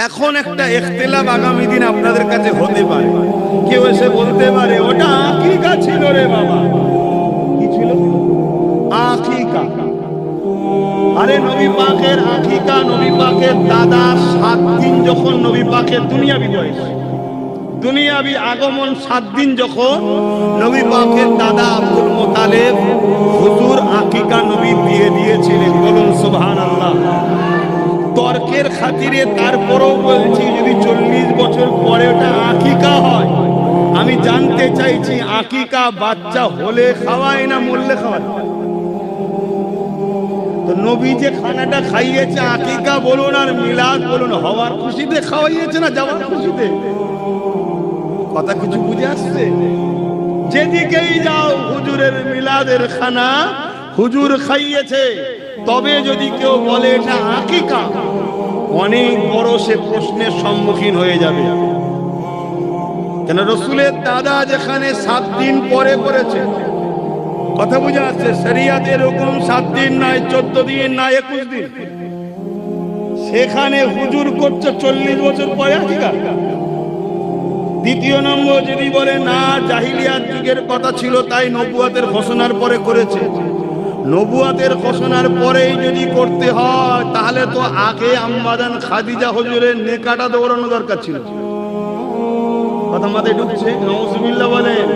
এখন একটা ইখতিলাফ আগামী দিন আপনাদের কাছে হতে পারে, কেউ এসে বলতে পারে ওটা আকিকা ছিল রে বাবা। কি ছিল? আকিকা। আরে নবী পাকের আকিকা, নবী পাকের দাদা 7 দিন যখন নবী পাকের দুনিয়াবি বয়স, দুনিয়াবি আগমন 7 দিন যখন নবী পাকের দাদা আব্দুল মুতালিব হুজুর আকিকা নবী দিয়ে দিয়েছিলেন। বলুন সুবহানাল্লাহ। তর্কের খাতিরে তারপরেও বলছি, যদি 40 বছর পরে ওটা আকিকা হয়, আমি জানতে চাইছি আকিকা বাচ্চা হলে খাওয়ায় না মরলে খাওয়ায়? তো নবী যে খানাটা খাইয়েছে আকিকা বলুন আর মিলাদ বলুন, হওয়ার খুশিতে খাওয়াইয়েছে না যাওয়ার খুশিতে? কথা কিছু বুঝে আসছে? যেদিকেই যাও হুজুরের মিলাদের খানা হুজুর খাইয়েছে। তবে যদি কেউ বলে এটা আকিকা, অনেক বড় সে প্রশ্নের সম্মুখীন হয়ে যাবে। কেন রসুলের দাদা যেখানে 7 দিন পরে করেছে, কথা বুঝে আসছে? শরিয়াতে এরকম 7 দিন নয়, 14 দিন নয়, 21 দিন। সেখানে হুজুর করছে 40 বছর পরে আকিকা। দ্বিতীয় নম্বর যদি বলে না জাহিলিয়াত যুগের কথা ছিল তাই নবুয়াতের ঘোষণার পরে করেছে, নবুয়াতের ঘোষণার পরেই যদি করতে হয় তাহলে তো আগে আম্মাজান খাদিজা হুজুরের নেকাটা দৌড়ানো দরকার ছিল। কথা মাথায় ঢুকছে? নাউজুবিল্লাহ বলেন।